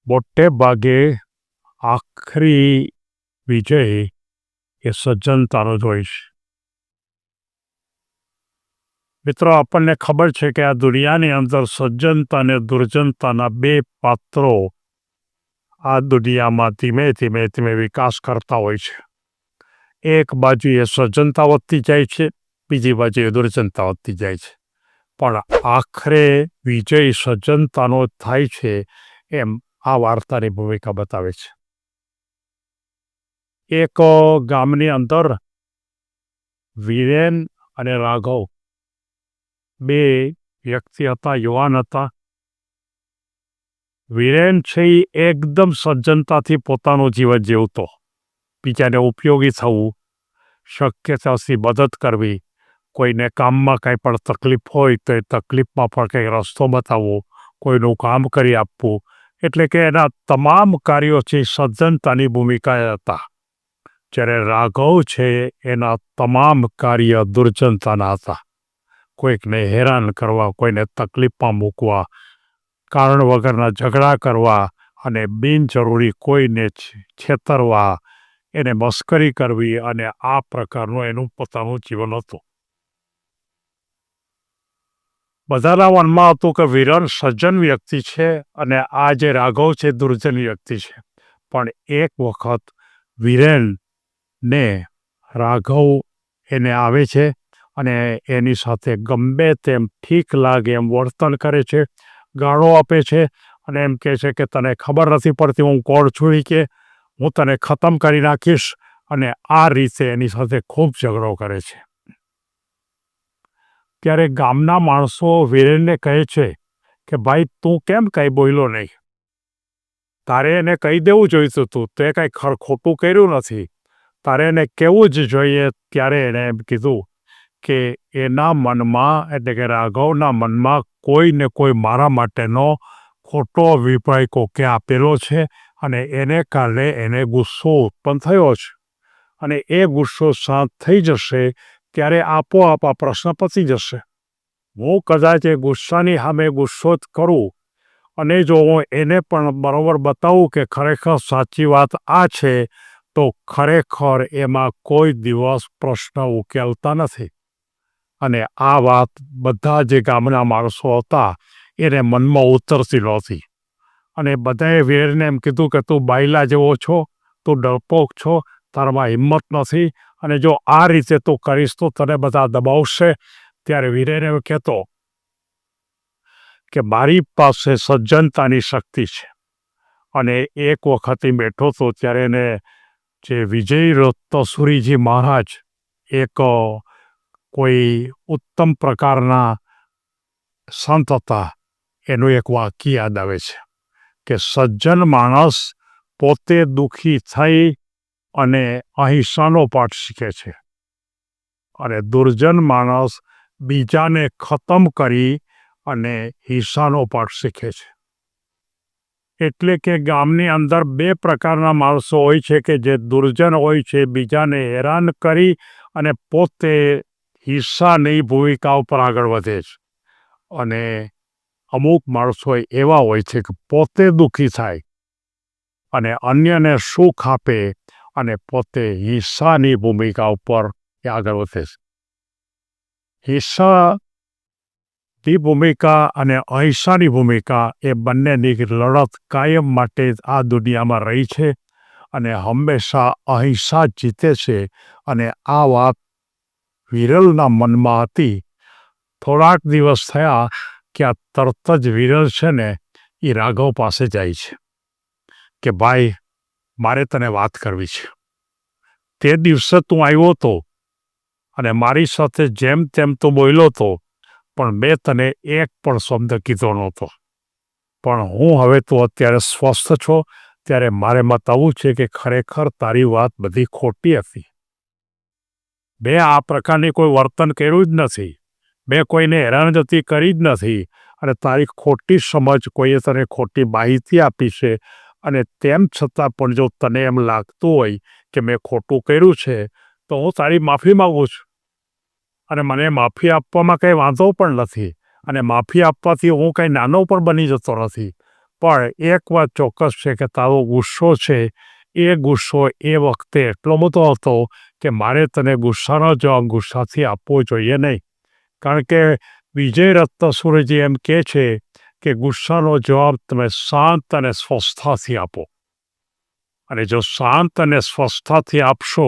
મોટે ભાગે આખરી વિજય એ સજ્જનતાનો જ હોય છે. મિત્રો, આપણને ખબર છે કે આ દુનિયાની અંદર સજ્જનતા અને દુર્જનતાના બે પાત્રો આ દુનિયામાં ધીમે ધીમે ધીમે વિકાસ કરતા હોય છે. એક બાજુ એ સજ્જનતા વધતી જાય છે, બીજી બાજુ એ દુર્જનતા વધતી જાય છે. પણ આખરે વિજય સજ્જનતાનો થાય છે એમ આ વાર્તાની ભૂમિકા બતાવે છે. એક ગામની અંદર વીરેન અને રાઘવ બે વ્યક્તિ હતા, યુવાન હતા. વીરેન છે એ એકદમ સજ્જનતાથી પોતાનું જીવન જીવતો, બીજાને ઉપયોગી થવું, શક્ય ત્યાંથી મદદ કરવી, કોઈને કામમાં કંઈ પણ તકલીફ હોય તો એ તકલીફમાં પણ કંઈ રસ્તો બતાવવો, કોઈનું કામ કરી આપવું, એટલે કે એના તમામ કાર્યોથી સજ્જનતાની ભૂમિકા હતા. જ્યારે રાઘવ છે એના તમામ કાર્ય દુર્જનતાના હતા. કોઈકને હેરાન કરવા, કોઈને તકલીફમાં મૂકવા, કારણ વગરના ઝઘડા કરવા અને બિનજરૂરી કોઈને છેતરવા, એને મસ્કરી કરવી, અને આ પ્રકારનું એનું પોતાનું જીવન હતું. બધાના મનમાં હતું કે વીરન સજ્જન વ્યક્તિ છે અને આ જે રાઘવ છે દુર્જન વ્યક્તિ છે. પણ એક વખત વીરેનને રાઘવ એને આવે છે અને એની સાથે ગમે તેમ ઠીક લાગે એમ વર્તન કરે છે, ગાળો આપે છે અને એમ કહે છે કે તને ખબર નથી પડતી હું કોણ છું, કે હું તને ખતમ કરી નાખીશ, અને આ રીતે એની સાથે ખૂબ ઝઘડો કરે છે. ત્યારે ગામના માણસો વીરેનને કહે છે કે ભાઈ, તું કેમ કંઈ બોલ્યો નહીં? તારે એને કહી દેવું જોઈતું હતું, તે કંઈ ખોટું કર્યું નથી, તારે એને કહેવું જ જોઈએ. ત્યારે એણે એમ કીધું કે એના મનમાં, એટલે કે રાઘવના મનમાં કોઈ ને કોઈ મારા માટેનો ખોટો અભિપ્રાય કોકે આપેલો છે અને એને કારણે એને ગુસ્સો ઉત્પન્ન થયો છે, અને એ ગુસ્સો શાંત થઈ જશે ત્યારે આપોઆપ આ પ્રશ્ન પતી જશે. હું કદાચ એ ગુસ્સાની સામે ગુસ્સો જ કરું અને જો હું એને પણ બરોબર બતાવું કે ખરેખર સાચી વાત આ છે, તો ખરેખર એમાં કોઈ દિવસ પ્રશ્ન ઉકેલતા નથી. અને આ વાત બધા જે ગામના માણસો હતા એને મનમાં ઉતરતી નહોતી. અને બધાએ વીરને એમ કીધું કે તું બાયલા જેવો છો, તું ડરપોક છો, તારામાં હિંમત નથી, અને જો આ રીતે તું કરીશ તો તને બધા દબાવશે. ત્યારે વીરેન એમ કહેતો કે મારી પાસે સજ્જનતાની શક્તિ છે. અને એક વખત બેઠો હતો ત્યારે એને જે વિજય રત્નસુરીજી મહારાજ એક કોઈ ઉત્તમ પ્રકારના સંત હતા, એનું એક વાક્ય યાદ આવે છે કે સજ્જન માણસ પોતે દુઃખી થઈ અને અહિંસાનો પાઠ શીખે છે, અને દુર્જન માણસ બીજાને ખતમ કરી અને હિંસાનો પાઠ શીખે છે. એટલે કે ગામની અંદર બે પ્રકારના માણસો હોય છે કે જે દુર્જન હોય છે, બીજાને હેરાન કરી અને પોતે હિંસાની ભૂમિકા ઉપર આગળ વધે છે. અને અમુક માણસો એવા હોય છે કે પોતે દુઃખી થાય અને અન્યને સુખ આપે અને પોતે હિંસાની ભૂમિકા ઉપર આગળ વધે છે. હિંસાની ભૂમિકા અને અહિંસાની ભૂમિકા એ બંનેની લડત કાયમ માટે આ દુનિયામાં રહી છે, અને હંમેશા અહિંસા જીતે છે. અને આ વાત વિરલના મનમાં હતી. થોડાક દિવસ થયા કે આ તરત જ વિરલ છે ને એ રાઘવ પાસે જાય છે કે ભાઈ, મારે તને વાત કરવી છે. તે દિવસે તું આવ્યો હતો અને મારી સાથે જેમ તેમ તું બોલ્યો હતો, પણ મેં તને એક પણ શબ્દ કીધો નહોતો. પણ હું હવે તું અત્યારે સ્વસ્થ છો ત્યારે મારે બતાવવું છે કે ખરેખર તારી વાત બધી ખોટી હતી. મેં આ પ્રકારની કોઈ વર્તન કર્યું જ નથી, મેં કોઈને હેરાનગતિ કરી જ નથી, અને તારી ખોટી સમજ કોઈએ તને ખોટી માહિતી આપી છે. અને તેમ છતાં પણ જો તને એમ લાગતું હોય કે મેં ખોટું કર્યું છે, તો હું તારી માફી માગું છું. અને મને માફી આપવામાં કંઈ વાંધો પણ નથી, અને માફી આપવાથી હું કંઈ નાનો પણ બની જતો નથી. પણ એક વાત ચોક્કસ છે કે તારો ગુસ્સો છે એ ગુસ્સો એ વખતે એટલો બધો હતો કે મારે તને ગુસ્સાનો જવાબ ગુસ્સાથી આપવો જોઈએ નહીં. કારણ કે વિજય રત્નસુરજી એમ કહે છે કે ગુસ્સાનો જવાબ તમે શાંત અને સ્વસ્થતાથી આપો. અને જો શાંત અને સ્વસ્થતાથી આપશો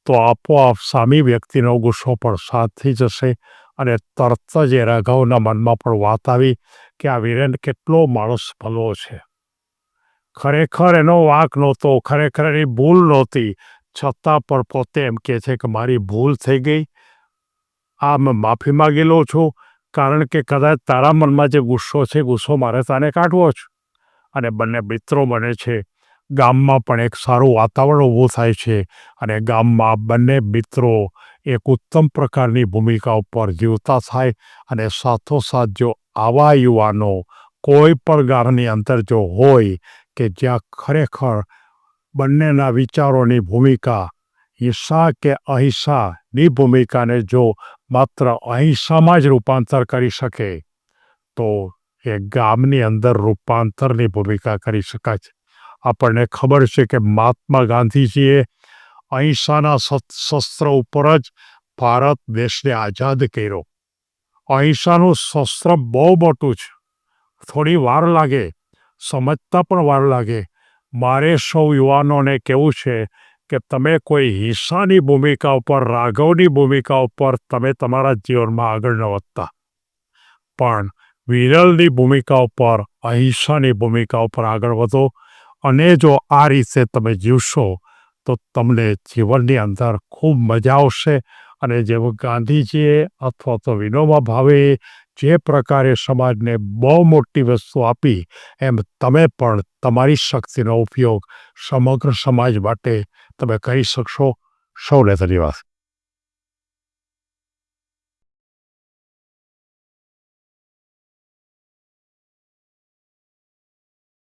તો આપોઆપ સામી વ્યક્તિનો ગુસ્સો પણ શાંત થઈ જશે અને તરત જ એ રાઘવના મનમાં પણ વાત આવી કે આ વીરેન કેટલો માણસ ભલો છે. ખરેખર એનો વાંક નહોતો, ખરેખર એની ભૂલ નહોતી, છતાં પણ પોતે એમ કહે છે કે મારી ભૂલ થઈ ગઈ, આ મેં માફી માગી લઉં છું, કારણ કે કદાચ તારા મનમાં જે ગુસ્સો છે ગુસ્સો મારે તાને કાઢવો જ. અને બંને મિત્રો બને છે. ગામમાં પણ એક સારું વાતાવરણ ઊભું થાય છે અને ગામમાં બંને મિત્રો એક ઉત્તમ પ્રકારની ભૂમિકા ઉપર જીવતા થાય. અને સાથોસાથ જો આવા યુવાનો કોઈ પણ ગામની અંદર જો હોય કે જ્યાં ખરેખર બંનેના વિચારોની ભૂમિકા હિંસા કે અહિંસાની ભૂમિકાને જો માત્ર અહિંસામાં જ રૂપાંતર કરી શકે તો એ ગામની અંદર રૂપાંતરની ભૂમિકા કરી શકાય છે. આપણને ખબર છે કે મહાત્મા ગાંધીજીએ અહિંસાના શસ્ત્ર ઉપર જ ભારત દેશને આઝાદ કર્યો. અહિંસાનું શસ્ત્ર બહુ મોટું છે, થોડી વાર લાગે, સમજતા પણ વાર લાગે. મારે સૌ યુવાનોને કહેવું છે કે તમે કોઈ હિંસાની ભૂમિકા ઉપર, રાઘવની ભૂમિકા ઉપર તમે તમારા જીવનમાં આગળ ન વધતા, પણ વિરલની ભૂમિકા ઉપર, અહિંસાની ભૂમિકા ઉપર આગળ વધો. અને જો આ રીતે તમે જીવશો તો તમને જીવનની અંદર ખૂબ મજા આવશે. અને જેવું ગાંધીજીએ અથવા તો વિનોબા ભાવેએ જે પ્રકારે સમાજને બહુ મોટી વસ્તુ આપી, એમ તમે પણ તમારી શક્તિનો ઉપયોગ સમગ્ર સમાજ માટે તમે કરી શકશો. સૌને ધન્યવાદ.